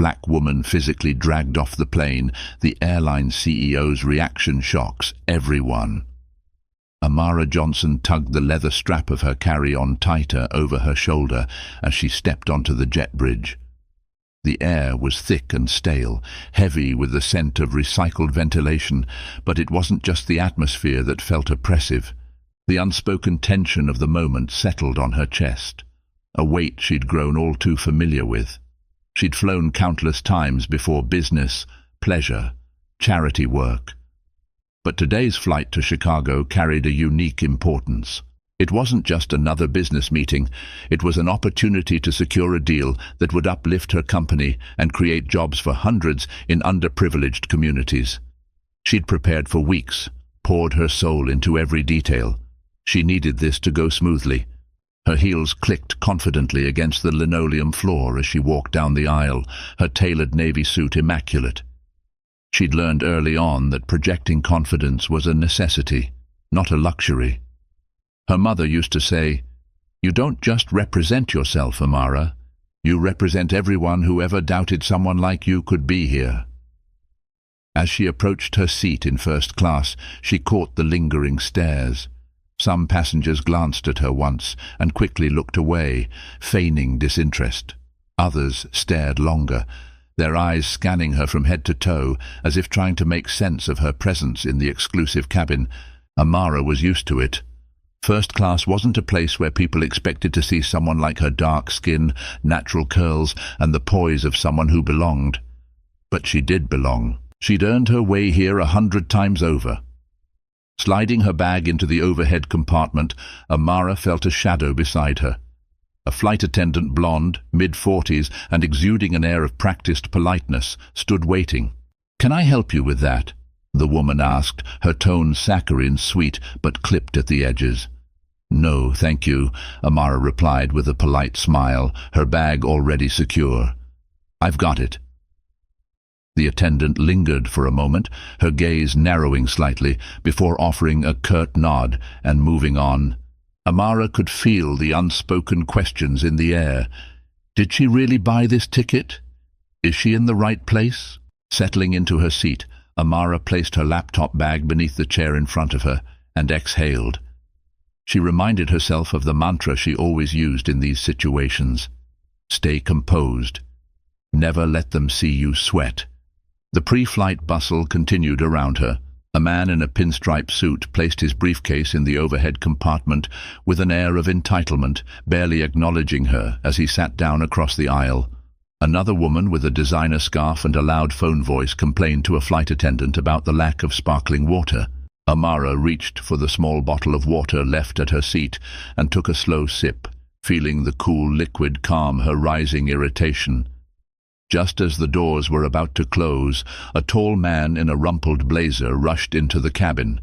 black woman physically dragged off the plane, the airline CEO's reaction shocks everyone. Amara Johnson tugged the leather strap of her carry-on tighter over her shoulder as she stepped onto the jet bridge. The air was thick and stale, heavy with the scent of recycled ventilation, but it wasn't just the atmosphere that felt oppressive. The unspoken tension of the moment settled on her chest, a weight she'd grown all too familiar with. She'd flown countless times before business, pleasure, charity work. But today's flight to Chicago carried a unique importance. It wasn't just another business meeting. It was an opportunity to secure a deal that would uplift her company and create jobs for hundreds in underprivileged communities. She'd prepared for weeks, poured her soul into every detail. She needed this to go smoothly. Her heels clicked confidently against the linoleum floor as she walked down the aisle, her tailored navy suit immaculate. She'd learned early on that projecting confidence was a necessity, not a luxury. Her mother used to say, "You don't just represent yourself, Amara. You represent everyone who ever doubted someone like you could be here." As she approached her seat in first class, she caught the lingering stares. Some passengers glanced at her once and quickly looked away, feigning disinterest. Others stared longer, their eyes scanning her from head to toe, as if trying to make sense of her presence in the exclusive cabin. Amara was used to it. First class wasn't a place where people expected to see someone like her dark skin, natural curls, and the poise of someone who belonged. But she did belong. She'd earned her way here 100 times over. Sliding her bag into the overhead compartment, Amara felt a shadow beside her. A flight attendant, blonde, mid-40s, and exuding an air of practiced politeness, stood waiting. "Can I help you with that?" the woman asked, her tone saccharine sweet but clipped at the edges. "No, thank you," Amara replied with a polite smile, her bag already secure. "I've got it." The attendant lingered for a moment, her gaze narrowing slightly, before offering a curt nod and moving on. Amara could feel the unspoken questions in the air. Did she really buy this ticket? Is she in the right place? Settling into her seat, Amara placed her laptop bag beneath the chair in front of her and exhaled. She reminded herself of the mantra she always used in these situations. Stay composed. Never let them see you sweat. The pre-flight bustle continued around her. A man in a pinstripe suit placed his briefcase in the overhead compartment with an air of entitlement, barely acknowledging her as he sat down across the aisle. Another woman with a designer scarf and a loud phone voice complained to a flight attendant about the lack of sparkling water. Amara reached for the small bottle of water left at her seat and took a slow sip, feeling the cool liquid calm her rising irritation. Just as the doors were about to close, a tall man in a rumpled blazer rushed into the cabin.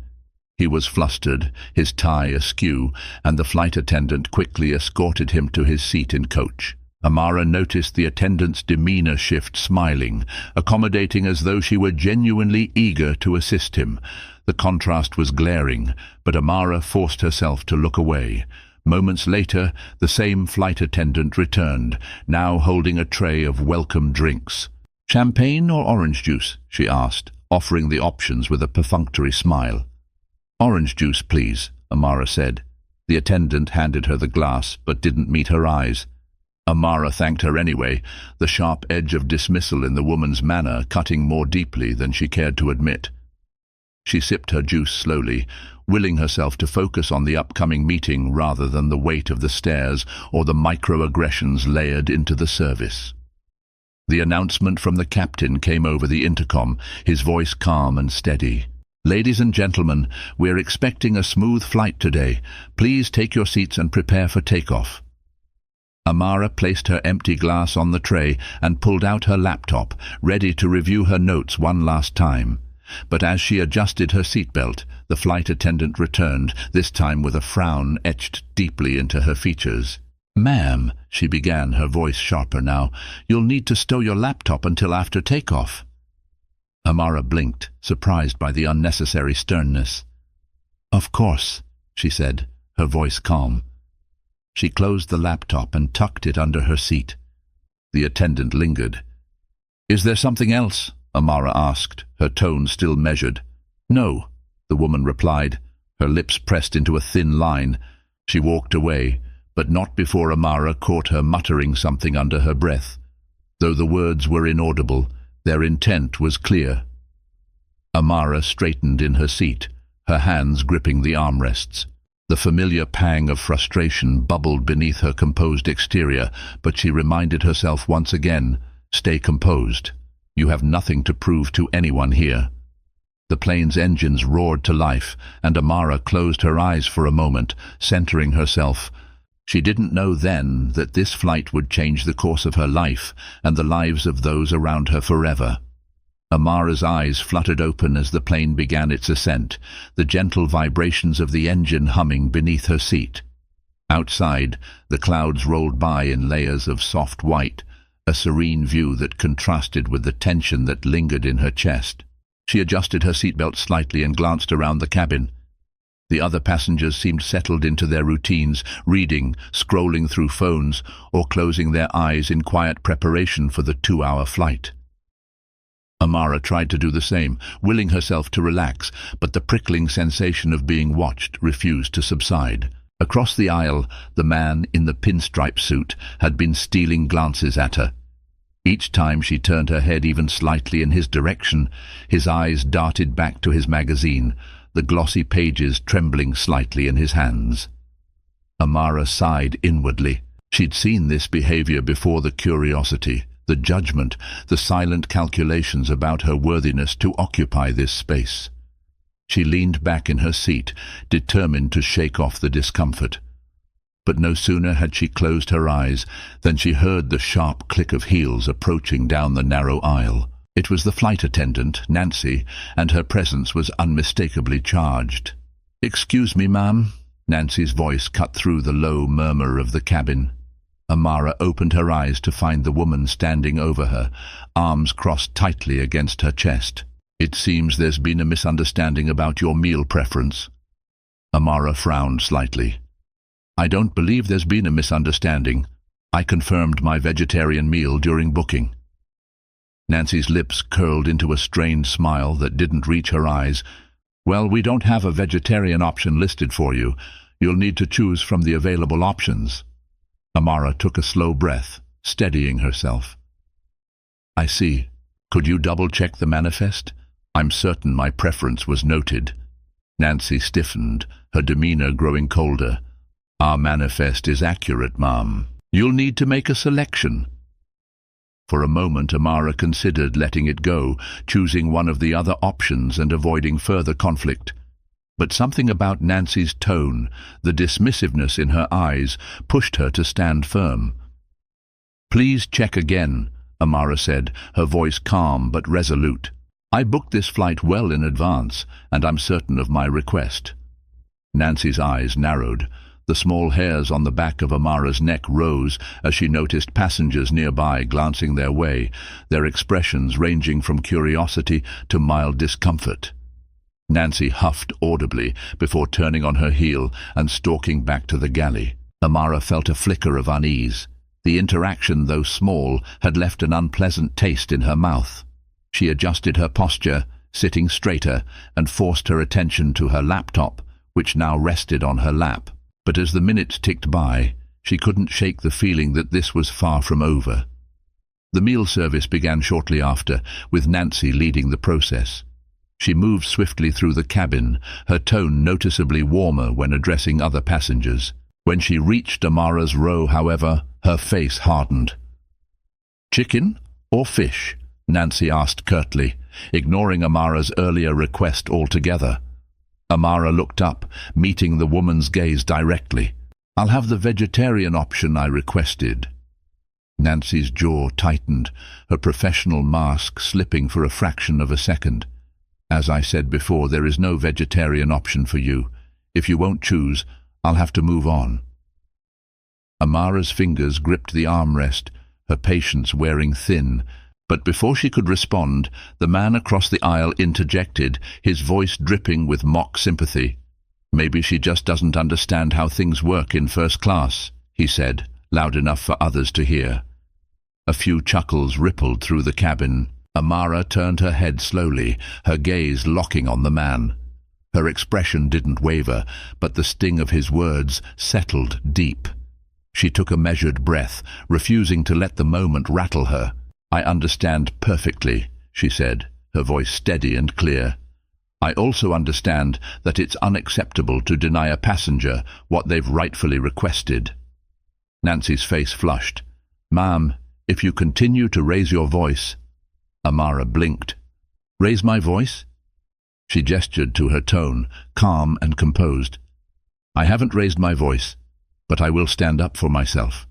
He was flustered, his tie askew, and the flight attendant quickly escorted him to his seat in coach. Amara noticed the attendant's demeanor shift, smiling, accommodating as though she were genuinely eager to assist him. The contrast was glaring, but Amara forced herself to look away. Moments later, the same flight attendant returned, now holding a tray of welcome drinks. "Champagne or orange juice?" she asked, offering the options with a perfunctory smile. "Orange juice, please," Amara said. The attendant handed her the glass, but didn't meet her eyes. Amara thanked her anyway, the sharp edge of dismissal in the woman's manner cutting more deeply than she cared to admit. She sipped her juice slowly, willing herself to focus on the upcoming meeting rather than the weight of the stares or the microaggressions layered into the service. The announcement from the captain came over the intercom, his voice calm and steady. "Ladies and gentlemen, we're expecting a smooth flight today. Please take your seats and prepare for takeoff." Amara placed her empty glass on the tray and pulled out her laptop, ready to review her notes one last time. But as she adjusted her seatbelt, the flight attendant returned, this time with a frown etched deeply into her features. "Ma'am," she began, her voice sharper now, "you'll need to stow your laptop until after takeoff." Amara blinked, surprised by the unnecessary sternness. "Of course," she said, her voice calm. She closed the laptop and tucked it under her seat. The attendant lingered. "Is there something else?" Amara asked, her tone still measured. "No," the woman replied, her lips pressed into a thin line. She walked away, but not before Amara caught her muttering something under her breath. Though the words were inaudible, their intent was clear. Amara straightened in her seat, her hands gripping the armrests. The familiar pang of frustration bubbled beneath her composed exterior, but she reminded herself once again, "Stay composed. You have nothing to prove to anyone here." The plane's engines roared to life, and Amara closed her eyes for a moment, centering herself. She didn't know then that this flight would change the course of her life and the lives of those around her forever. Amara's eyes fluttered open as the plane began its ascent, the gentle vibrations of the engine humming beneath her seat. Outside, the clouds rolled by in layers of soft white, a serene view that contrasted with the tension that lingered in her chest. She adjusted her seatbelt slightly and glanced around the cabin. The other passengers seemed settled into their routines, reading, scrolling through phones, or closing their eyes in quiet preparation for the 2-hour flight. Amara tried to do the same, willing herself to relax, but the prickling sensation of being watched refused to subside. Across the aisle, the man in the pinstripe suit had been stealing glances at her. Each time she turned her head even slightly in his direction, his eyes darted back to his magazine, the glossy pages trembling slightly in his hands. Amara sighed inwardly. She'd seen this behavior before: the curiosity, the judgment, the silent calculations about her worthiness to occupy this space. She leaned back in her seat, determined to shake off the discomfort. But no sooner had she closed her eyes than she heard the sharp click of heels approaching down the narrow aisle. It was the flight attendant, Nancy, and her presence was unmistakably charged. "Excuse me, ma'am." Nancy's voice cut through the low murmur of the cabin. Amara opened her eyes to find the woman standing over her, arms crossed tightly against her chest. "It seems there's been a misunderstanding about your meal preference." Amara frowned slightly. "I don't believe there's been a misunderstanding. I confirmed my vegetarian meal during booking." Nancy's lips curled into a strained smile that didn't reach her eyes. "Well, we don't have a vegetarian option listed for you. You'll need to choose from the available options." Amara took a slow breath, steadying herself. "I see. Could you double-check the manifest? I'm certain my preference was noted." Nancy stiffened, her demeanor growing colder. "Our manifest is accurate, ma'am. You'll need to make a selection." For a moment Amara considered letting it go, choosing one of the other options and avoiding further conflict. But something about Nancy's tone, the dismissiveness in her eyes, pushed her to stand firm. "Please check again," Amara said, her voice calm but resolute. "I booked this flight well in advance, and I'm certain of my request." Nancy's eyes narrowed. The small hairs on the back of Amara's neck rose as she noticed passengers nearby glancing their way, their expressions ranging from curiosity to mild discomfort. Nancy huffed audibly before turning on her heel and stalking back to the galley. Amara felt a flicker of unease. The interaction, though small, had left an unpleasant taste in her mouth. She adjusted her posture, sitting straighter, and forced her attention to her laptop, which now rested on her lap. But as the minutes ticked by, she couldn't shake the feeling that this was far from over. The meal service began shortly after, with Nancy leading the process. She moved swiftly through the cabin, her tone noticeably warmer when addressing other passengers. When she reached Amara's row, however, her face hardened. "Chicken or fish?" Nancy asked curtly, ignoring Amara's earlier request altogether. Amara looked up, meeting the woman's gaze directly. "I'll have the vegetarian option I requested." Nancy's jaw tightened, her professional mask slipping for a fraction of a second. "As I said before, there is no vegetarian option for you. If you won't choose, I'll have to move on." Amara's fingers gripped the armrest, her patience wearing thin. But before she could respond, the man across the aisle interjected, his voice dripping with mock sympathy. "Maybe she just doesn't understand how things work in first class," he said, loud enough for others to hear. A few chuckles rippled through the cabin. Amara turned her head slowly, her gaze locking on the man. Her expression didn't waver, but the sting of his words settled deep. She took a measured breath, refusing to let the moment rattle her. "I understand perfectly," she said, her voice steady and clear. "I also understand that it's unacceptable to deny a passenger what they've rightfully requested." Nancy's face flushed. "Ma'am, if you continue to raise your voice—" Amara blinked. "Raise my voice?" She gestured to her tone, calm and composed. "I haven't raised my voice, but I will stand up for myself."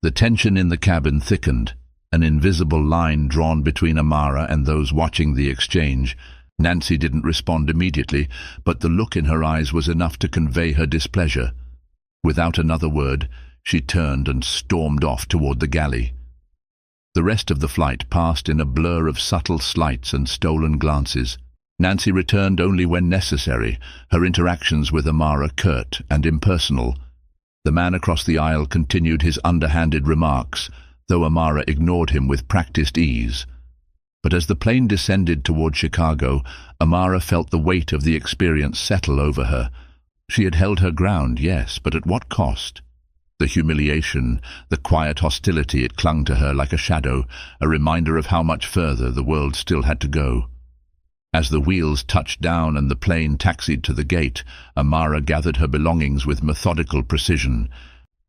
The tension in the cabin thickened, an invisible line drawn between Amara and those watching the exchange. Nancy didn't respond immediately, but the look in her eyes was enough to convey her displeasure. Without another word, she turned and stormed off toward the galley. The rest of the flight passed in a blur of subtle slights and stolen glances. Nancy returned only when necessary, her interactions with Amara curt and impersonal. The man across the aisle continued his underhanded remarks, though Amara ignored him with practiced ease. But as the plane descended toward Chicago, Amara felt the weight of the experience settle over her. She had held her ground, yes, but at what cost? The humiliation, the quiet hostility, it clung to her like a shadow, a reminder of how much further the world still had to go. As the wheels touched down and the plane taxied to the gate, Amara gathered her belongings with methodical precision.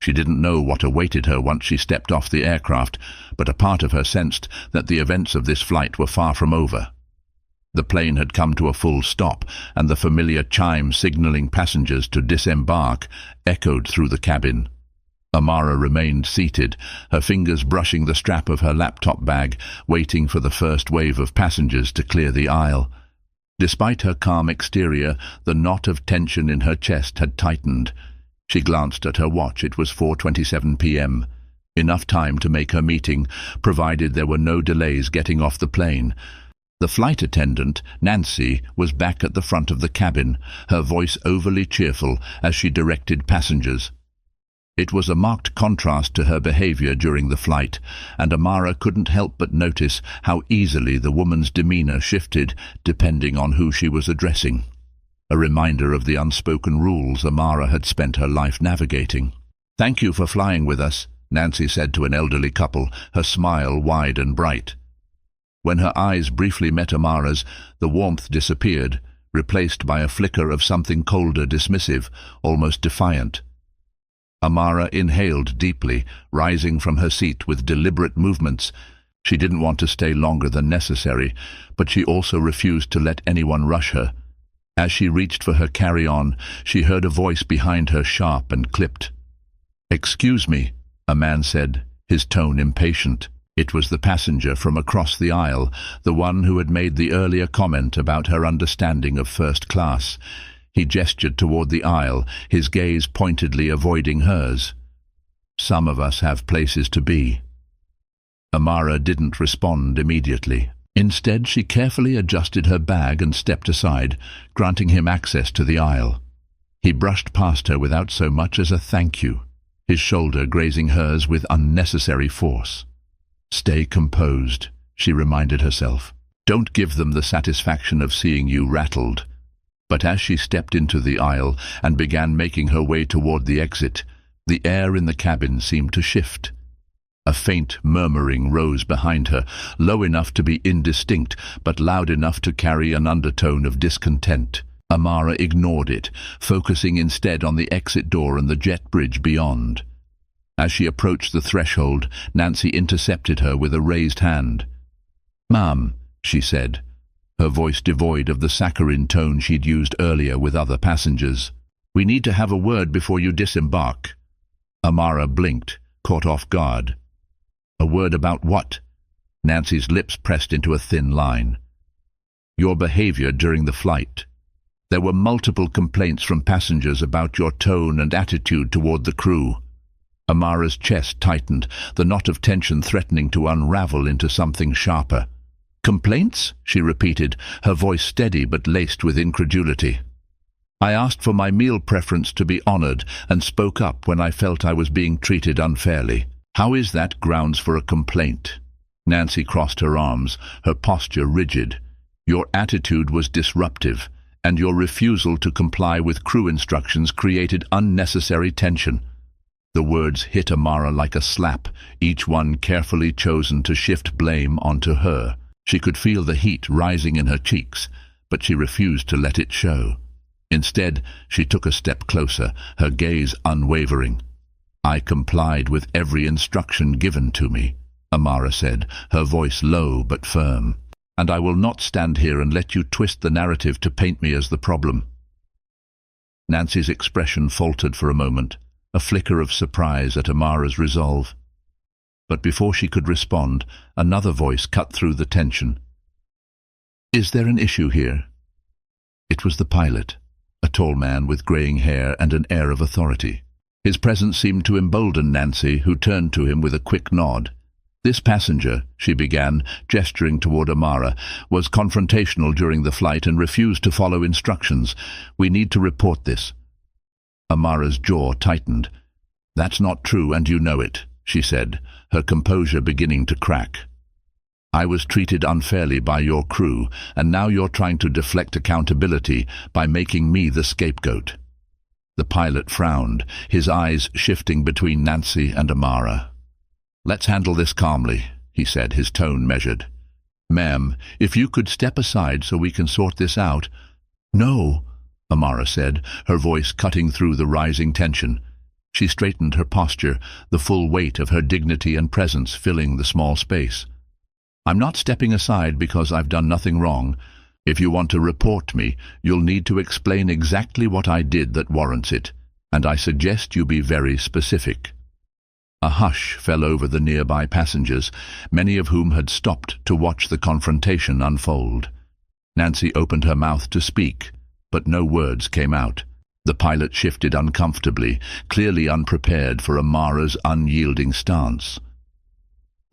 She didn't know what awaited her once she stepped off the aircraft, but a part of her sensed that the events of this flight were far from over. The plane had come to a full stop, and the familiar chime signaling passengers to disembark echoed through the cabin. Amara remained seated, her fingers brushing the strap of her laptop bag, waiting for the first wave of passengers to clear the aisle. Despite her calm exterior, the knot of tension in her chest had tightened. She glanced at her watch. It was 4:27 p.m. Enough time to make her meeting, provided there were no delays getting off the plane. The flight attendant, Nancy, was back at the front of the cabin, her voice overly cheerful as she directed passengers. It was a marked contrast to her behavior during the flight, and Amara couldn't help but notice how easily the woman's demeanor shifted depending on who she was addressing. A reminder of the unspoken rules Amara had spent her life navigating. "Thank you for flying with us," Nancy said to an elderly couple, her smile wide and bright. When her eyes briefly met Amara's, the warmth disappeared, replaced by a flicker of something colder, dismissive, almost defiant. Amara inhaled deeply, rising from her seat with deliberate movements. She didn't want to stay longer than necessary, but she also refused to let anyone rush her. As she reached for her carry-on, she heard a voice behind her, sharp and clipped. "Excuse me," a man said, his tone impatient. It was the passenger from across the aisle, the one who had made the earlier comment about her understanding of first class. He gestured toward the aisle, his gaze pointedly avoiding hers. "Some of us have places to be." Amara didn't respond immediately. Instead, she carefully adjusted her bag and stepped aside, granting him access to the aisle. He brushed past her without so much as a thank you, his shoulder grazing hers with unnecessary force. "Stay composed," she reminded herself. "Don't give them the satisfaction of seeing you rattled." But as she stepped into the aisle and began making her way toward the exit, the air in the cabin seemed to shift. A faint murmuring rose behind her, low enough to be indistinct, but loud enough to carry an undertone of discontent. Amara ignored it, focusing instead on the exit door and the jet bridge beyond. As she approached the threshold, Nancy intercepted her with a raised hand. "Ma'am," she said, her voice devoid of the saccharine tone she'd used earlier with other passengers. "We need to have a word before you disembark." Amara blinked, caught off guard. "A word about what?" Nancy's lips pressed into a thin line. "Your behavior during the flight. There were multiple complaints from passengers about your tone and attitude toward the crew." Amara's chest tightened, the knot of tension threatening to unravel into something sharper. "Complaints?" she repeated, her voice steady but laced with incredulity. "I asked for my meal preference to be honored and spoke up when I felt I was being treated unfairly." How is that grounds for a complaint? Nancy crossed her arms, her posture rigid. Your attitude was disruptive, and your refusal to comply with crew instructions created unnecessary tension. The words hit Amara like a slap, each one carefully chosen to shift blame onto her. She could feel the heat rising in her cheeks, but she refused to let it show. Instead, she took a step closer, her gaze unwavering. I complied with every instruction given to me, Amara said, her voice low but firm. And I will not stand here and let you twist the narrative to paint me as the problem. Nancy's expression faltered for a moment, a flicker of surprise at Amara's resolve. But before she could respond, another voice cut through the tension. Is there an issue here? It was the pilot, a tall man with greying hair and an air of authority. His presence seemed to embolden Nancy, who turned to him with a quick nod. This passenger, she began, gesturing toward Amara, was confrontational during the flight and refused to follow instructions. We need to report this. Amara's jaw tightened. That's not true, and you know it, she said, her composure beginning to crack. I was treated unfairly by your crew, and now you're trying to deflect accountability by making me the scapegoat. The pilot frowned, his eyes shifting between Nancy and Amara. Let's handle this calmly, he said, his tone measured. Ma'am, if you could step aside so we can sort this out. No, Amara said, her voice cutting through the rising tension. She straightened her posture, the full weight of her dignity and presence filling the small space. I'm not stepping aside because I've done nothing wrong. If you want to report me, you'll need to explain exactly what I did that warrants it, and I suggest you be very specific. A hush fell over the nearby passengers, many of whom had stopped to watch the confrontation unfold. Nancy opened her mouth to speak, but no words came out. The pilot shifted uncomfortably, clearly unprepared for Amara's unyielding stance.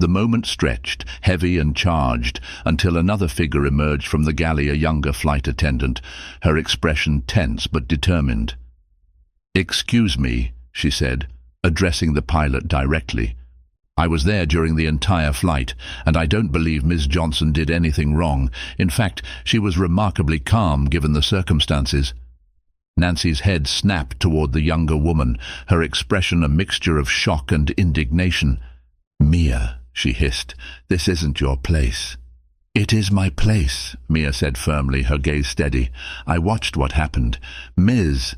The moment stretched, heavy and charged, until another figure emerged from the galley, a younger flight attendant, her expression tense but determined. Excuse me, she said, addressing the pilot directly. I was there during the entire flight, and I don't believe Ms. Johnson did anything wrong. In fact, she was remarkably calm given the circumstances. Nancy's head snapped toward the younger woman, her expression a mixture of shock and indignation. Mia, she hissed, this isn't your place. It is my place, Mia said firmly, her gaze steady. I watched what happened. Ms.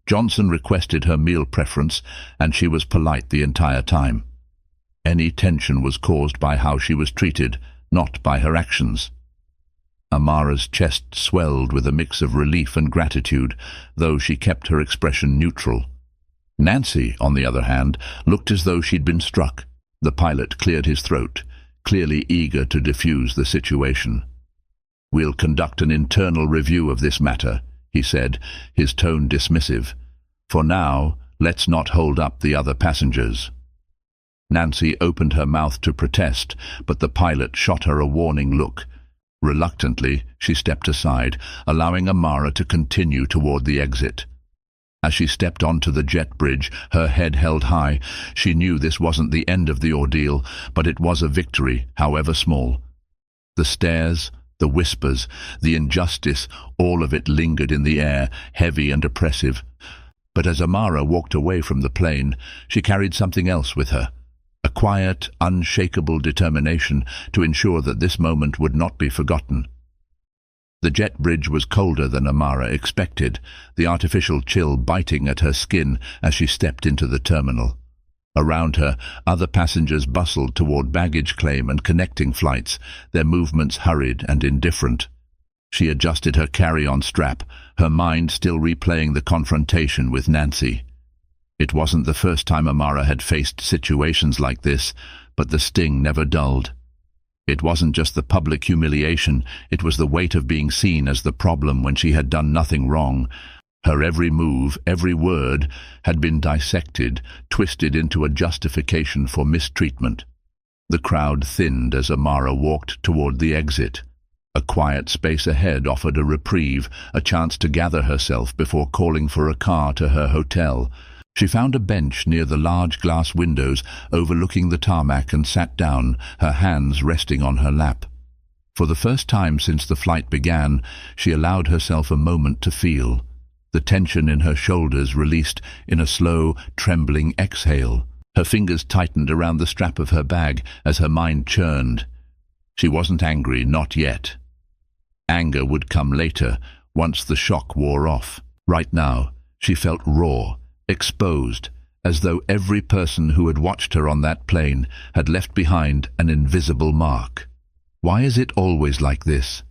Johnson requested her meal preference, and she was polite the entire time. Any tension was caused by how she was treated, not by her actions. Amara's chest swelled with a mix of relief and gratitude, though she kept her expression neutral. Nancy, on the other hand, looked as though she'd been struck. The pilot cleared his throat, clearly eager to defuse the situation. We'll conduct an internal review of this matter, he said, his tone dismissive. For now, let's not hold up the other passengers. Nancy opened her mouth to protest, but the pilot shot her a warning look. Reluctantly, she stepped aside, allowing Amara to continue toward the exit. As she stepped onto the jet bridge, her head held high, she knew this wasn't the end of the ordeal, but it was a victory, however small. The stares, the whispers, the injustice, all of it lingered in the air, heavy and oppressive. But as Amara walked away from the plane, she carried something else with her. A quiet, unshakable determination to ensure that this moment would not be forgotten. The jet bridge was colder than Amara expected, the artificial chill biting at her skin as she stepped into the terminal. Around her, other passengers bustled toward baggage claim and connecting flights, their movements hurried and indifferent. She adjusted her carry-on strap, her mind still replaying the confrontation with Nancy. It wasn't the first time Amara had faced situations like this, but the sting never dulled. It wasn't just the public humiliation, it was the weight of being seen as the problem when she had done nothing wrong. Her every move, every word, had been dissected, twisted into a justification for mistreatment. The crowd thinned as Amara walked toward the exit. A quiet space ahead offered a reprieve, a chance to gather herself before calling for a car to her hotel. She found a bench near the large glass windows overlooking the tarmac and sat down, her hands resting on her lap. For the first time since the flight began, she allowed herself a moment to feel. The tension in her shoulders released in a slow, trembling exhale. Her fingers tightened around the strap of her bag as her mind churned. She wasn't angry, not yet. Anger would come later, once the shock wore off. Right now, she felt raw, exposed, as though every person who had watched her on that plane had left behind an invisible mark. Why is it always like this?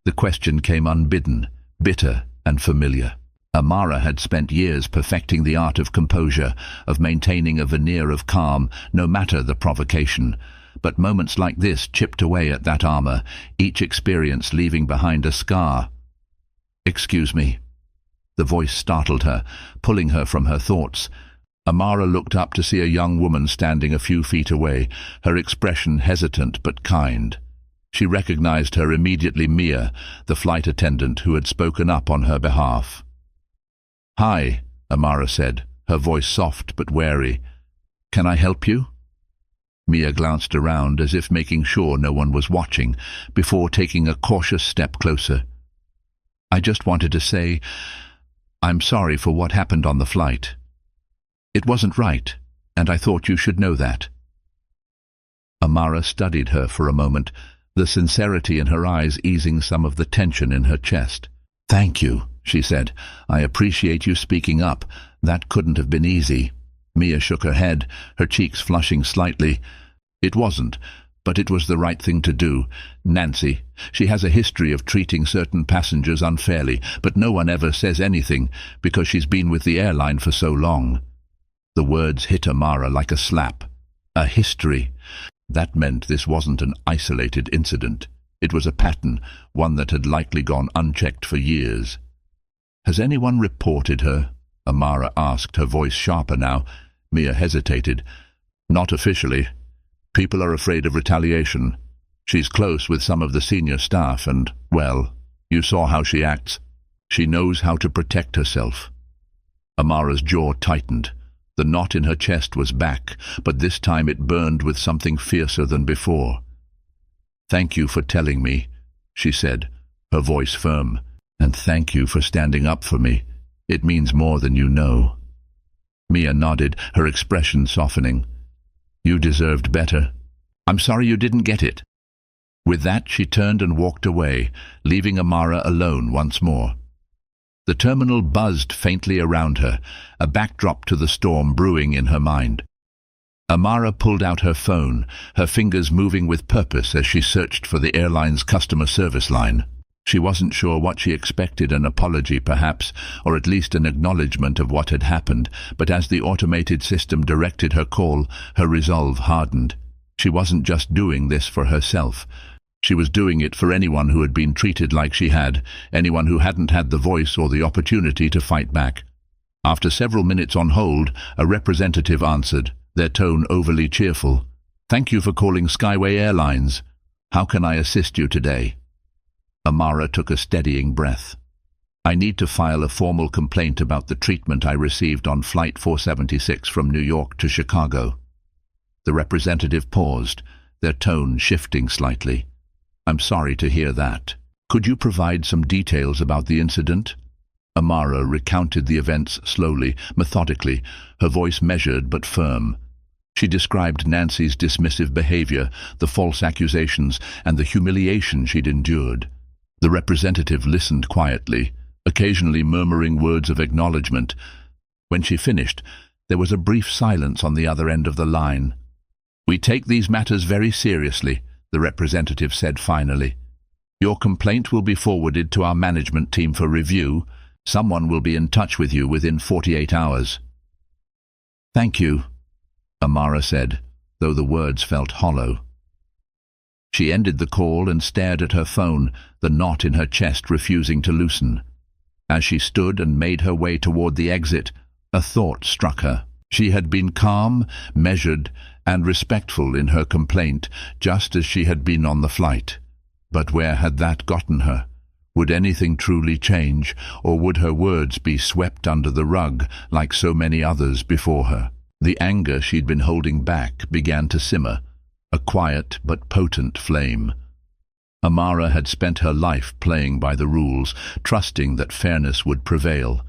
The question came unbidden, bitter and familiar. Amara had spent years perfecting the art of composure, of maintaining a veneer of calm, no matter the provocation. But moments like this chipped away at that armor, each experience leaving behind a scar. "Excuse me." The voice startled her, pulling her from her thoughts. Amara looked up to see a young woman standing a few feet away, her expression hesitant but kind. She recognized her immediately, Mia, the flight attendant who had spoken up on her behalf. "Hi," Amara said, her voice soft but wary. "Can I help you?" Mia glanced around as if making sure no one was watching, before taking a cautious step closer. "I just wanted to say, I'm sorry for what happened on the flight. It wasn't right, and I thought you should know that." Amara studied her for a moment, the sincerity in her eyes easing some of the tension in her chest. "Thank you," she said. "I appreciate you speaking up. That couldn't have been easy." Mia shook her head, her cheeks flushing slightly. "It wasn't, but it was the right thing to do. Nancy, she has a history of treating certain passengers unfairly, but no one ever says anything because she's been with the airline for so long." The words hit Amara like a slap. A history. That meant this wasn't an isolated incident. It was a pattern, one that had likely gone unchecked for years. "Has anyone reported her?" Amara asked, her voice sharper now. Mia hesitated. "Not officially. People are afraid of retaliation. She's close with some of the senior staff and, well, you saw how she acts. She knows how to protect herself." Amara's jaw tightened. The knot in her chest was back, but this time it burned with something fiercer than before. "Thank you for telling me," she said, her voice firm. "And thank you for standing up for me. It means more than you know." Mia nodded, her expression softening. "You deserved better. I'm sorry you didn't get it." With that, she turned and walked away, leaving Amara alone once more. The terminal buzzed faintly around her, a backdrop to the storm brewing in her mind. Amara pulled out her phone, her fingers moving with purpose as she searched for the airline's customer service line. She wasn't sure what she expected, an apology perhaps, or at least an acknowledgement of what had happened, but as the automated system directed her call, her resolve hardened. She wasn't just doing this for herself. She was doing it for anyone who had been treated like she had, anyone who hadn't had the voice or the opportunity to fight back. After several minutes on hold, a representative answered, their tone overly cheerful. "Thank you for calling Skyway Airlines. How can I assist you today?" Amara took a steadying breath. "I need to file a formal complaint about the treatment I received on Flight 476 from New York to Chicago." The representative paused, their tone shifting slightly. "I'm sorry to hear that. Could you provide some details about the incident?" Amara recounted the events slowly, methodically, her voice measured but firm. She described Nancy's dismissive behavior, the false accusations, and the humiliation she'd endured. The representative listened quietly, occasionally murmuring words of acknowledgement. When she finished, there was a brief silence on the other end of the line. "We take these matters very seriously," the representative said finally. "Your complaint will be forwarded to our management team for review. Someone will be in touch with you within 48 hours. "Thank you," Amara said, though the words felt hollow. She ended the call and stared at her phone, the knot in her chest refusing to loosen. As she stood and made her way toward the exit, a thought struck her. She had been calm, measured, and respectful in her complaint, just as she had been on the flight. But where had that gotten her? Would anything truly change, or would her words be swept under the rug like so many others before her? The anger she'd been holding back began to simmer, a quiet but potent flame. Amara had spent her life playing by the rules, trusting that fairness would prevail.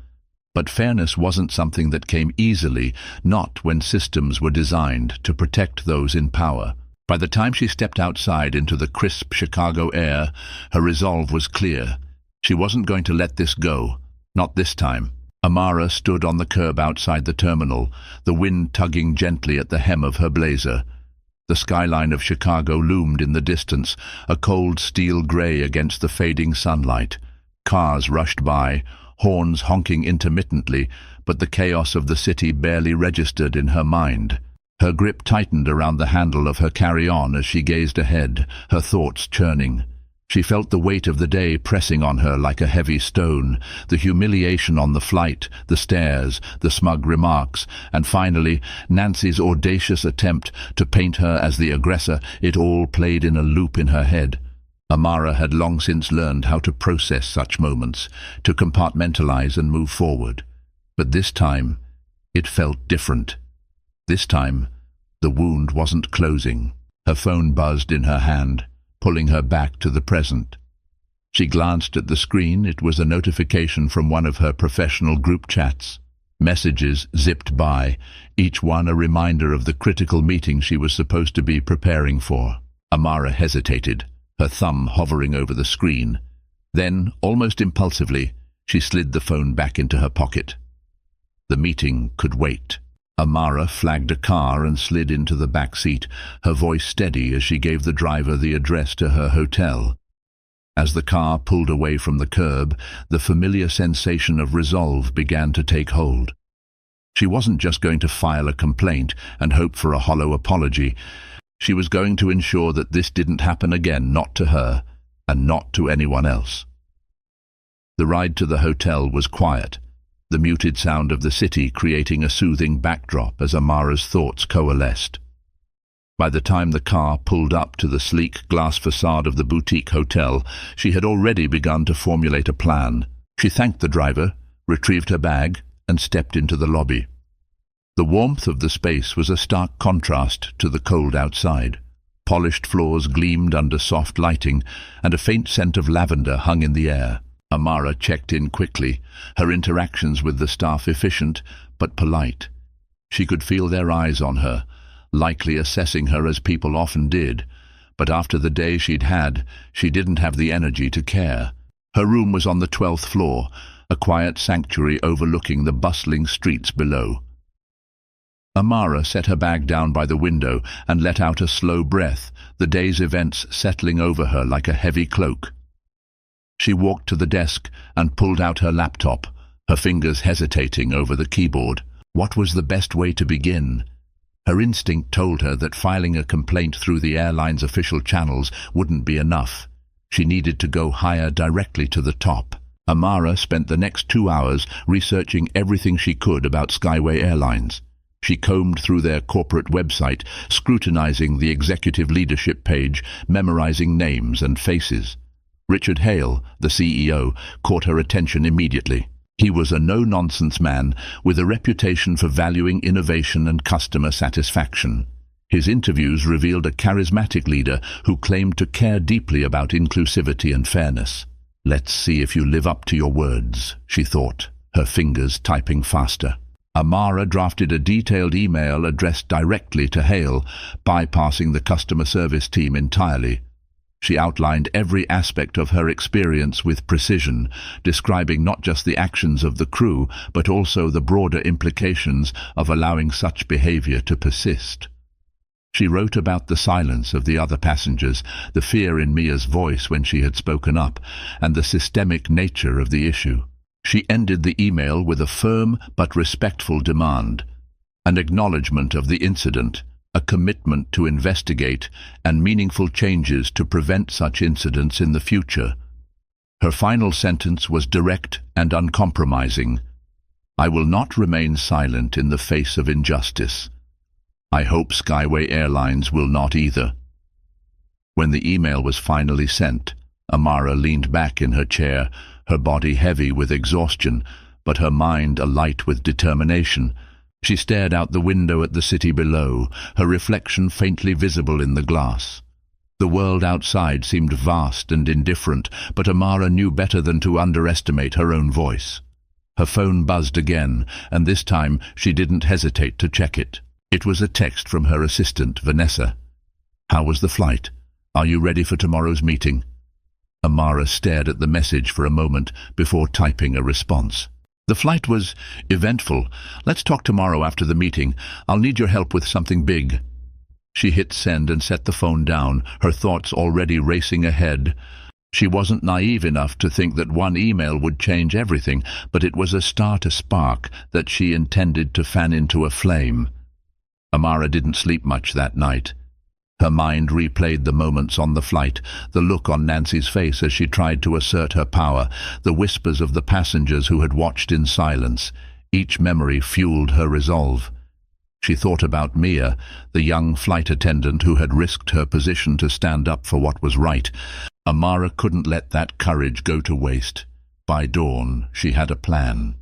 But fairness wasn't something that came easily, not when systems were designed to protect those in power. By the time she stepped outside into the crisp Chicago air, her resolve was clear. She wasn't going to let this go, not this time. Amara stood on the curb outside the terminal, the wind tugging gently at the hem of her blazer. The skyline of Chicago loomed in the distance, a cold steel grey against the fading sunlight. Cars rushed by, horns honking intermittently, but the chaos of the city barely registered in her mind. Her grip tightened around the handle of her carry-on as she gazed ahead, her thoughts churning. She felt the weight of the day pressing on her like a heavy stone, the humiliation on the flight, the stares, the smug remarks, and finally, Nancy's audacious attempt to paint her as the aggressor. It all played in a loop in her head. Amara had long since learned how to process such moments, to compartmentalize and move forward. But this time, it felt different. This time, the wound wasn't closing. Her phone buzzed in her hand, pulling her back to the present. She glanced at the screen. It was a notification from one of her professional group chats. Messages zipped by, each one a reminder of the critical meeting she was supposed to be preparing for. Amara hesitated, her thumb hovering over the screen. Then, almost impulsively, she slid the phone back into her pocket. The meeting could wait. Amara flagged a car and slid into the back seat, her voice steady as she gave the driver the address to her hotel. As the car pulled away from the curb, the familiar sensation of resolve began to take hold. She wasn't just going to file a complaint and hope for a hollow apology. She was going to ensure that this didn't happen again, not to her, and not to anyone else. The ride to the hotel was quiet, the muted sound of the city creating a soothing backdrop as Amara's thoughts coalesced. By the time the car pulled up to the sleek glass facade of the boutique hotel, she had already begun to formulate a plan. She thanked the driver, retrieved her bag, and stepped into the lobby. The warmth of the space was a stark contrast to the cold outside. Polished floors gleamed under soft lighting, and a faint scent of lavender hung in the air. Amara checked in quickly, her interactions with the staff efficient but polite. She could feel their eyes on her, likely assessing her as people often did, but after the day she'd had, she didn't have the energy to care. Her room was on the 12th floor, a quiet sanctuary overlooking the bustling streets below. Amara set her bag down by the window and let out a slow breath, the day's events settling over her like a heavy cloak. She walked to the desk and pulled out her laptop, her fingers hesitating over the keyboard. What was the best way to begin? Her instinct told her that filing a complaint through the airline's official channels wouldn't be enough. She needed to go higher, directly to the top. Amara spent the next 2 hours researching everything she could about Skyway Airlines. She combed through their corporate website, scrutinizing the executive leadership page, memorizing names and faces. Richard Hale, the CEO, caught her attention immediately. He was a no-nonsense man with a reputation for valuing innovation and customer satisfaction. His interviews revealed a charismatic leader who claimed to care deeply about inclusivity and fairness. "Let's see if you live up to your words," she thought, her fingers typing faster. Amara drafted a detailed email addressed directly to Hale, bypassing the customer service team entirely. She outlined every aspect of her experience with precision, describing not just the actions of the crew, but also the broader implications of allowing such behavior to persist. She wrote about the silence of the other passengers, the fear in Mia's voice when she had spoken up, and the systemic nature of the issue. She ended the email with a firm but respectful demand, an acknowledgement of the incident, a commitment to investigate, and meaningful changes to prevent such incidents in the future. Her final sentence was direct and uncompromising. "I will not remain silent in the face of injustice. I hope Skyway Airlines will not either." When the email was finally sent, Amara leaned back in her chair, her body heavy with exhaustion, but her mind alight with determination. She stared out the window at the city below, her reflection faintly visible in the glass. The world outside seemed vast and indifferent, but Amara knew better than to underestimate her own voice. Her phone buzzed again, and this time she didn't hesitate to check it. It was a text from her assistant, Vanessa. "How was the flight? Are you ready for tomorrow's meeting?" Amara stared at the message for a moment before typing a response. "The flight was eventful. Let's talk tomorrow after the meeting. I'll need your help with something big." She hit send and set the phone down, her thoughts already racing ahead. She wasn't naive enough to think that one email would change everything, but it was a starter spark that she intended to fan into a flame. Amara didn't sleep much that night. Her mind replayed the moments on the flight, the look on Nancy's face as she tried to assert her power, the whispers of the passengers who had watched in silence. Each memory fueled her resolve. She thought about Mia, the young flight attendant who had risked her position to stand up for what was right. Amara couldn't let that courage go to waste. By dawn, she had a plan.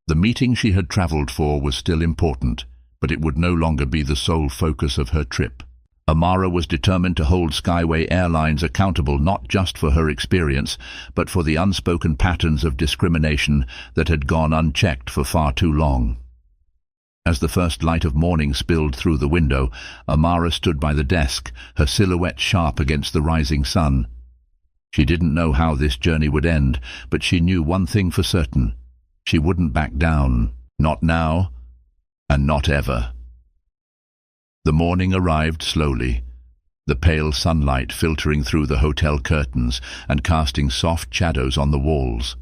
The meeting she had traveled for was still important, but it would no longer be the sole focus of her trip. Amara was determined to hold Skyway Airlines accountable not just for her experience, but for the unspoken patterns of discrimination that had gone unchecked for far too long. As the first light of morning spilled through the window, Amara stood by the desk, her silhouette sharp against the rising sun. She didn't know how this journey would end, but she knew one thing for certain. She wouldn't back down. Not now, and not ever. The morning arrived slowly, the pale sunlight filtering through the hotel curtains and casting soft shadows on the walls.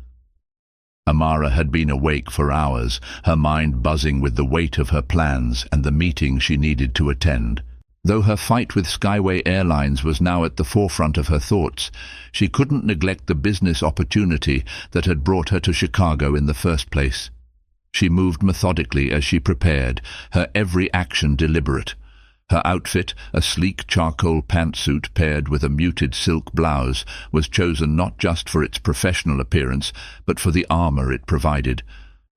Amara had been awake for hours, her mind buzzing with the weight of her plans and the meeting she needed to attend. Though her fight with Skyway Airlines was now at the forefront of her thoughts, she couldn't neglect the business opportunity that had brought her to Chicago in the first place. She moved methodically as she prepared, her every action deliberate. Her outfit, a sleek charcoal pantsuit paired with a muted silk blouse, was chosen not just for its professional appearance, but for the armor it provided.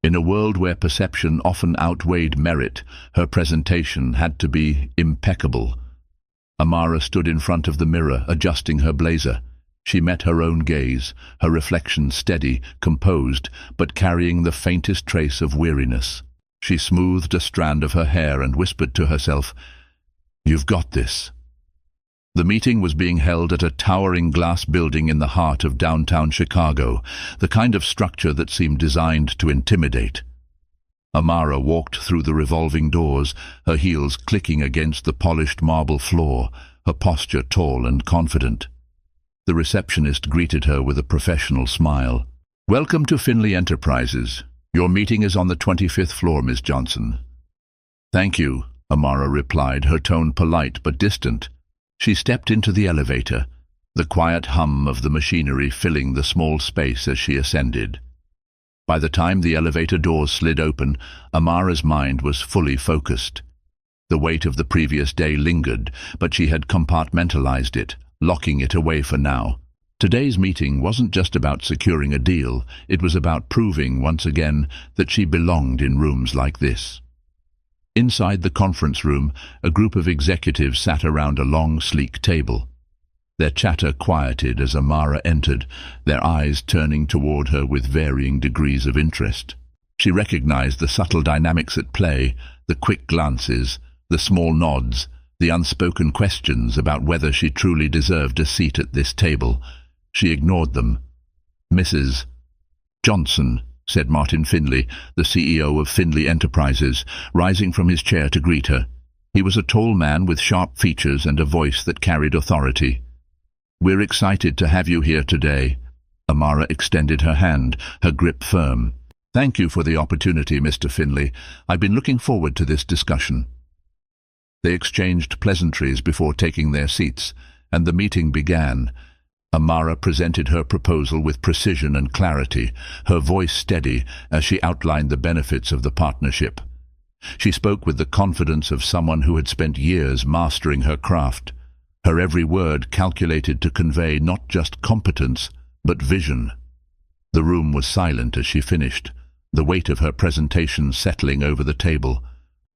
In a world where perception often outweighed merit, her presentation had to be impeccable. Amara stood in front of the mirror, adjusting her blazer. She met her own gaze, her reflection steady, composed, but carrying the faintest trace of weariness. She smoothed a strand of her hair and whispered to herself, "You've got this." The meeting was being held at a towering glass building in the heart of downtown Chicago, the kind of structure that seemed designed to intimidate. Amara walked through the revolving doors, her heels clicking against the polished marble floor, her posture tall and confident. The receptionist greeted her with a professional smile. "Welcome to Finley Enterprises. Your meeting is on the 25th floor, Miss Johnson." "Thank you," Amara replied, her tone polite but distant. She stepped into the elevator, the quiet hum of the machinery filling the small space as she ascended. By the time the elevator doors slid open, Amara's mind was fully focused. The weight of the previous day lingered, but she had compartmentalized it, locking it away for now. Today's meeting wasn't just about securing a deal, it was about proving once again that she belonged in rooms like this. Inside the conference room, a group of executives sat around a long, sleek table. Their chatter quieted as Amara entered, their eyes turning toward her with varying degrees of interest. She recognized the subtle dynamics at play, the quick glances, the small nods, the unspoken questions about whether she truly deserved a seat at this table. She ignored them. "Mrs. Johnson," said Martin Finley, the CEO of Finley Enterprises, rising from his chair to greet her. He was a tall man with sharp features and a voice that carried authority. "We're excited to have you here today." Amara extended her hand, her grip firm. "Thank you for the opportunity, Mr. Finley. I've been looking forward to this discussion." They exchanged pleasantries before taking their seats, and the meeting began. Amara presented her proposal with precision and clarity, her voice steady as she outlined the benefits of the partnership. She spoke with the confidence of someone who had spent years mastering her craft. her every word calculated to convey not just competence, but vision. The room was silent as she finished, the weight of her presentation settling over the table.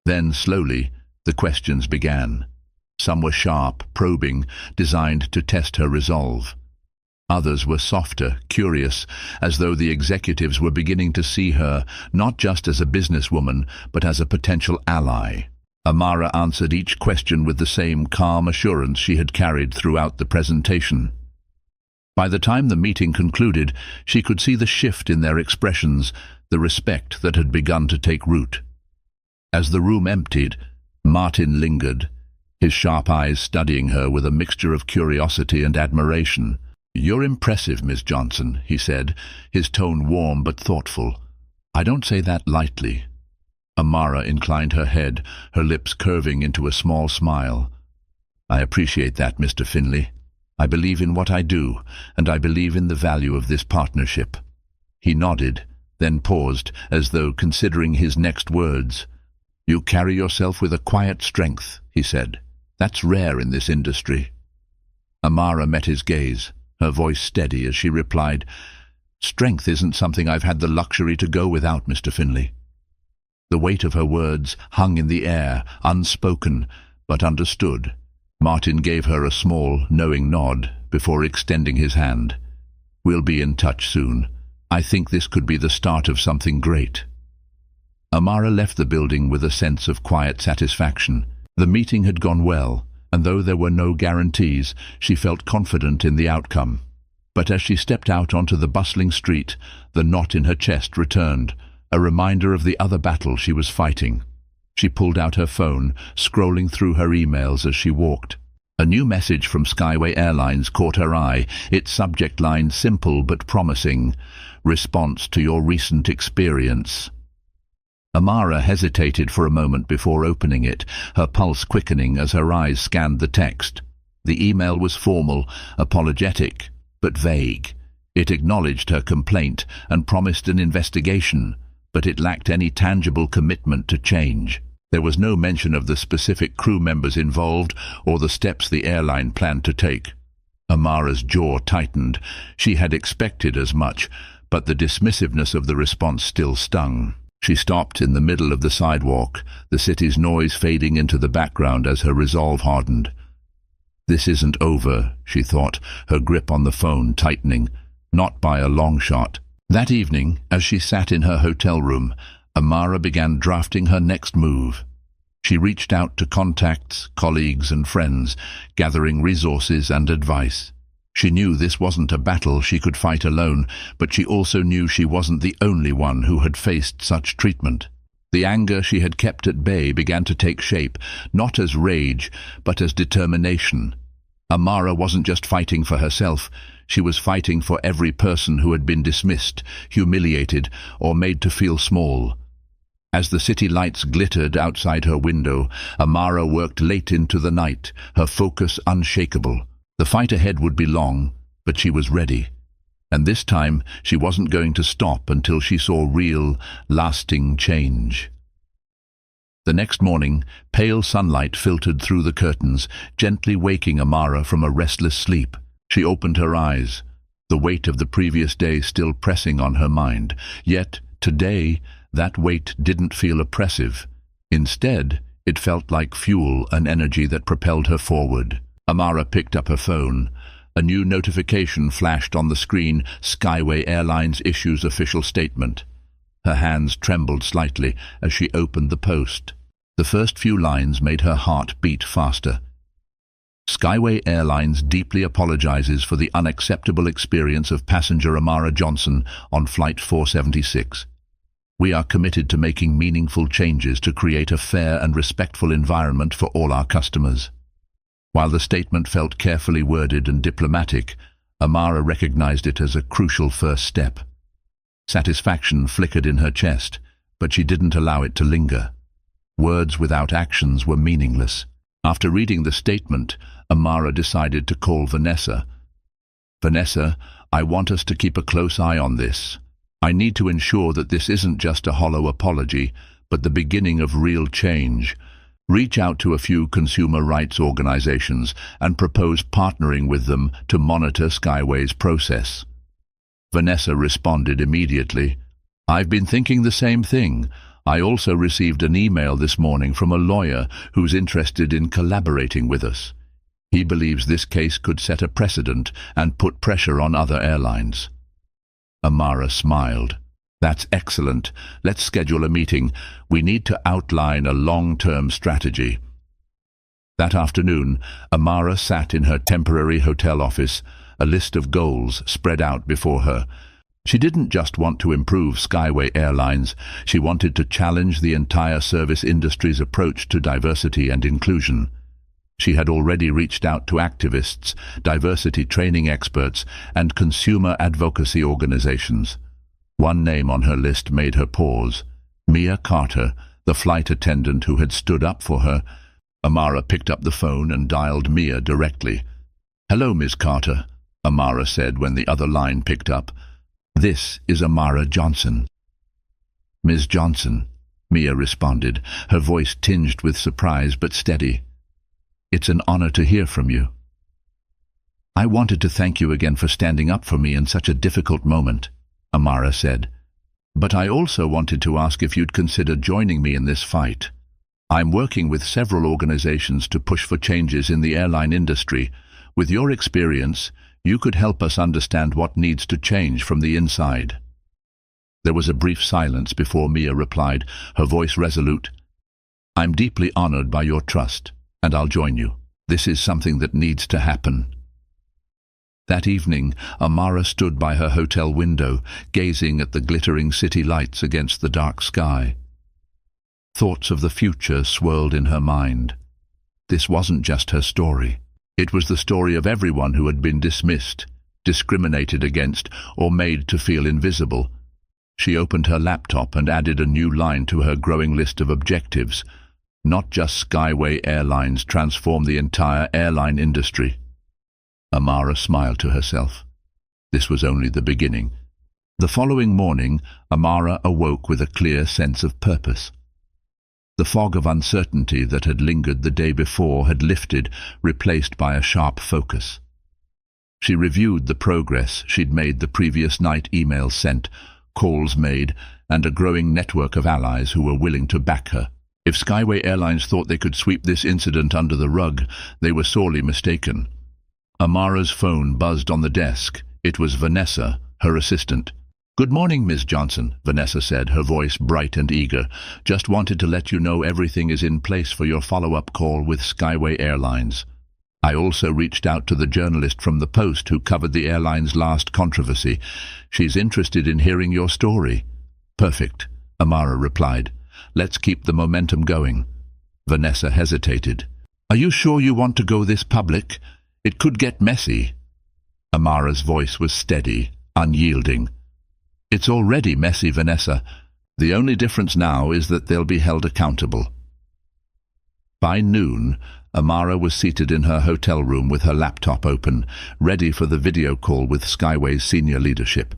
Then, slowly, the questions began. Some were sharp, probing, designed to test her resolve. Others were softer, curious, as though the executives were beginning to see her not just as a businesswoman, but as a potential ally. Amara answered each question with the same calm assurance she had carried throughout the presentation. By the time the meeting concluded, she could see the shift in their expressions, the respect that had begun to take root. As the room emptied, Martin lingered, his sharp eyes studying her with a mixture of curiosity and admiration. "You're impressive, Miss Johnson," he said, his tone warm but thoughtful. "I don't say that lightly." Amara inclined her head, her lips curving into a small smile. "I appreciate that, Mr. Finley. I believe in what I do, and I believe in the value of this partnership." He nodded, then paused, as though considering his next words. "You carry yourself with a quiet strength," he said. "That's rare in this industry." Amara met his gaze, her voice steady as she replied, "Strength isn't something I've had the luxury to go without, Mr. Finley." The weight of her words hung in the air, unspoken, but understood. Martin gave her a small, knowing nod before extending his hand. "We'll be in touch soon. I think this could be the start of something great." Amara left the building with a sense of quiet satisfaction. The meeting had gone well, and though there were no guarantees, she felt confident in the outcome. But as she stepped out onto the bustling street, the knot in her chest returned, a reminder of the other battle she was fighting. She pulled out her phone, scrolling through her emails as she walked. A new message from Skyway Airlines caught her eye, its subject line simple but promising: "Response to your recent experience." Amara hesitated for a moment before opening it, her pulse quickening as her eyes scanned the text. The email was formal, apologetic, but vague. It acknowledged her complaint and promised an investigation, but it lacked any tangible commitment to change. There was no mention of the specific crew members involved or the steps the airline planned to take. Amara's jaw tightened. She had expected as much, but the dismissiveness of the response still stung. She stopped in the middle of the sidewalk, the city's noise fading into the background as her resolve hardened. This isn't over, she thought, her grip on the phone tightening, not by a long shot. That evening, as she sat in her hotel room, Amara began drafting her next move. She reached out to contacts, colleagues and friends, gathering resources and advice. She knew this wasn't a battle she could fight alone, but she also knew she wasn't the only one who had faced such treatment. The anger she had kept at bay began to take shape, not as rage, but as determination. Amara wasn't just fighting for herself, she was fighting for every person who had been dismissed, humiliated, or made to feel small. As the city lights glittered outside her window, Amara worked late into the night, her focus unshakable. The fight ahead would be long, but she was ready. And this time, she wasn't going to stop until she saw real, lasting change. The next morning, pale sunlight filtered through the curtains, gently waking Amara from a restless sleep. She opened her eyes, the weight of the previous day still pressing on her mind. Yet, today, that weight didn't feel oppressive. Instead, it felt like fuel, an energy that propelled her forward. Amara picked up her phone. A new notification flashed on the screen. Skyway Airlines issues official statement. Her hands trembled slightly as she opened the post. The first few lines made her heart beat faster. Skyway Airlines deeply apologizes for the unacceptable experience of passenger Amara Johnson on Flight 476. We are committed to making meaningful changes to create a fair and respectful environment for all our customers. While the statement felt carefully worded and diplomatic, Amara recognized it as a crucial first step. Satisfaction flickered in her chest, but she didn't allow it to linger. Words without actions were meaningless. After reading the statement, Amara decided to call Vanessa. "Vanessa, I want us to keep a close eye on this. I need to ensure that this isn't just a hollow apology, but the beginning of real change. Reach out to a few consumer rights organizations and propose partnering with them to monitor Skyway's process. Vanessa responded immediately. I've been thinking the same thing. I also received an email this morning from a lawyer who's interested in collaborating with us. He believes this case could set a precedent and put pressure on other airlines. Amara smiled. That's excellent. Let's schedule a meeting. We need to outline a long-term strategy. That afternoon, Amara sat in her temporary hotel office, a list of goals spread out before her. She didn't just want to improve Skyway Airlines, she wanted to challenge the entire service industry's approach to diversity and inclusion. She had already reached out to activists, diversity training experts, and consumer advocacy organizations. One name on her list made her pause. Mia Carter, the flight attendant who had stood up for her. Amara picked up the phone and dialed Mia directly. "Hello, Ms. Carter," Amara said when the other line picked up. "This is Amara Johnson." "Ms. Johnson," Mia responded, her voice tinged with surprise but steady. "It's an honor to hear from you. I wanted to thank you again for standing up for me in such a difficult moment," Amara said. "But I also wanted to ask if you'd consider joining me in this fight. I'm working with several organizations to push for changes in the airline industry. With your experience, you could help us understand what needs to change from the inside." There was a brief silence before Mia replied, her voice resolute. "I'm deeply honored by your trust, and I'll join you. This is something that needs to happen." That evening, Amara stood by her hotel window, gazing at the glittering city lights against the dark sky. Thoughts of the future swirled in her mind. This wasn't just her story. It was the story of everyone who had been dismissed, discriminated against, or made to feel invisible. She opened her laptop and added a new line to her growing list of objectives. Not just Skyway Airlines transform the entire airline industry. Amara smiled to herself. This was only the beginning. The following morning, Amara awoke with a clear sense of purpose. The fog of uncertainty that had lingered the day before had lifted, replaced by a sharp focus. She reviewed the progress she'd made the previous night, emails sent, calls made, and a growing network of allies who were willing to back her. If Skyway Airlines thought they could sweep this incident under the rug, they were sorely mistaken. Amara's phone buzzed on the desk. It was Vanessa, her assistant. "Good morning, Ms. Johnson," Vanessa said, her voice bright and eager. "Just wanted to let you know everything is in place for your follow-up call with Skyway Airlines. I also reached out to the journalist from the Post who covered the airline's last controversy. She's interested in hearing your story." "Perfect," Amara replied. "Let's keep the momentum going." Vanessa hesitated. "Are you sure you want to go this public? It could get messy." Amara's voice was steady, unyielding. "It's already messy, Vanessa. The only difference now is that they'll be held accountable." By noon, Amara was seated in her hotel room with her laptop open, ready for the video call with Skyway's senior leadership.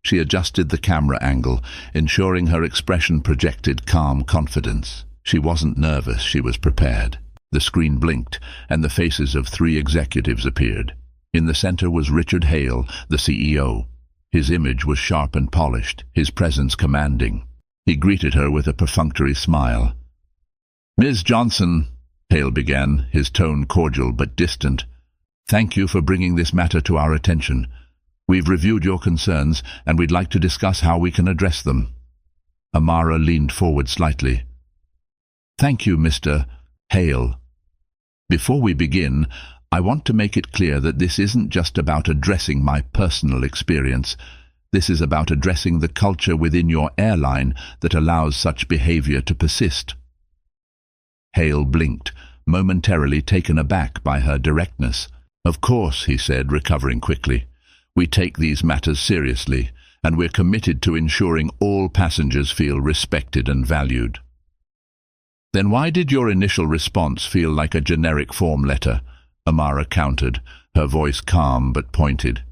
She adjusted the camera angle, ensuring her expression projected calm confidence. She wasn't nervous, she was prepared. The screen blinked, and the faces of 3 executives appeared. In the center was Richard Hale, the CEO. His image was sharp and polished, his presence commanding. He greeted her with a perfunctory smile. "Ms. Johnson," Hale began, his tone cordial but distant, "thank you for bringing this matter to our attention. We've reviewed your concerns, and we'd like to discuss how we can address them." Amara leaned forward slightly. "Thank you, Mr. Hale. Before we begin, I want to make it clear that this isn't just about addressing my personal experience. This is about addressing the culture within your airline that allows such behavior to persist." Hale blinked, momentarily taken aback by her directness. "Of course," he said, recovering quickly. "We take these matters seriously, and we're committed to ensuring all passengers feel respected and valued." "Then why did your initial response feel like a generic form letter?" Amara countered, her voice calm but pointed.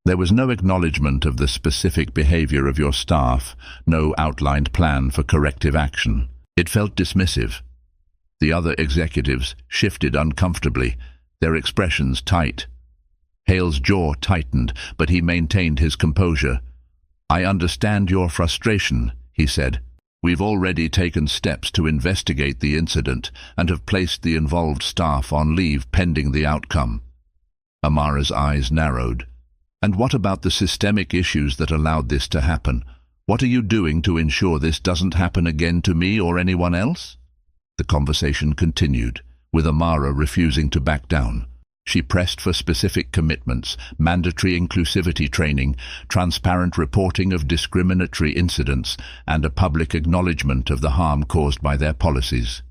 "There was no acknowledgement of the specific behavior of your staff, no outlined plan for corrective action. It felt dismissive." The other executives shifted uncomfortably, their expressions tight. Hale's jaw tightened, but he maintained his composure. "I understand your frustration," he said. "We've already taken steps to investigate the incident and have placed the involved staff on leave pending the outcome." Amara's eyes narrowed. "And what about the systemic issues that allowed this to happen? What are you doing to ensure this doesn't happen again to me or anyone else?" The conversation continued, with Amara refusing to back down. She pressed for specific commitments, mandatory inclusivity training, transparent reporting of discriminatory incidents, and a public acknowledgement of the harm caused by their policies.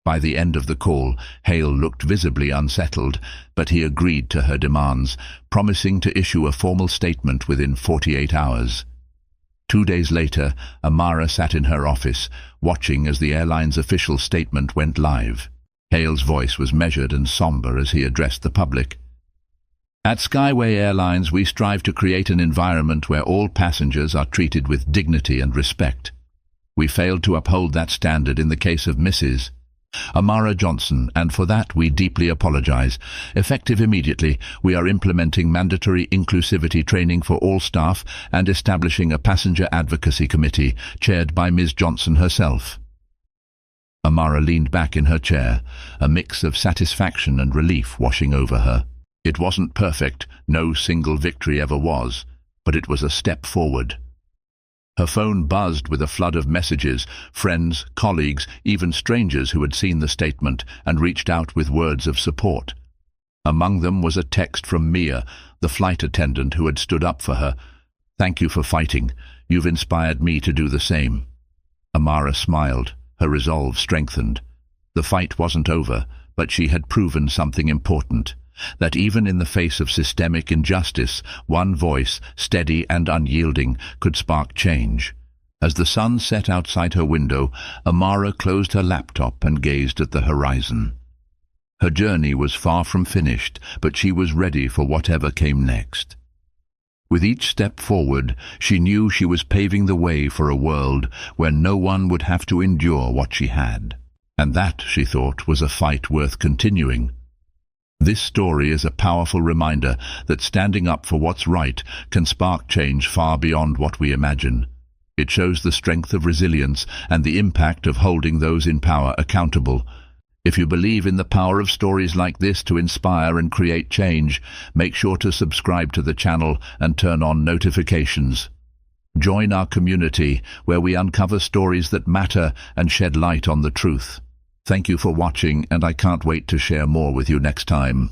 By the end of the call, Hale looked visibly unsettled, but he agreed to her demands, promising to issue a formal statement within 48 hours. 2 days later, Amara sat in her office, watching as the airline's official statement went live. Hale's voice was measured and somber as he addressed the public. "At Skyway Airlines, we strive to create an environment where all passengers are treated with dignity and respect. We failed to uphold that standard in the case of Mrs. Amara Johnson, and for that we deeply apologize. Effective immediately, we are implementing mandatory inclusivity training for all staff and establishing a passenger advocacy committee chaired by Ms. Johnson herself." Amara leaned back in her chair, a mix of satisfaction and relief washing over her. It wasn't perfect, no single victory ever was, but it was a step forward. Her phone buzzed with a flood of messages, friends, colleagues, even strangers who had seen the statement and reached out with words of support. Among them was a text from Mia, the flight attendant who had stood up for her. "Thank you for fighting. You've inspired me to do the same." Amara smiled, her resolve strengthened. The fight wasn't over, but she had proven something important, that even in the face of systemic injustice, one voice, steady and unyielding, could spark change. As the sun set outside her window, Amara closed her laptop and gazed at the horizon. Her journey was far from finished, but she was ready for whatever came next. With each step forward, she knew she was paving the way for a world where no one would have to endure what she had. And that, she thought, was a fight worth continuing. This story is a powerful reminder that standing up for what's right can spark change far beyond what we imagine. It shows the strength of resilience and the impact of holding those in power accountable. If you believe in the power of stories like this to inspire and create change, make sure to subscribe to the channel and turn on notifications. Join our community where we uncover stories that matter and shed light on the truth. Thank you for watching, and I can't wait to share more with you next time.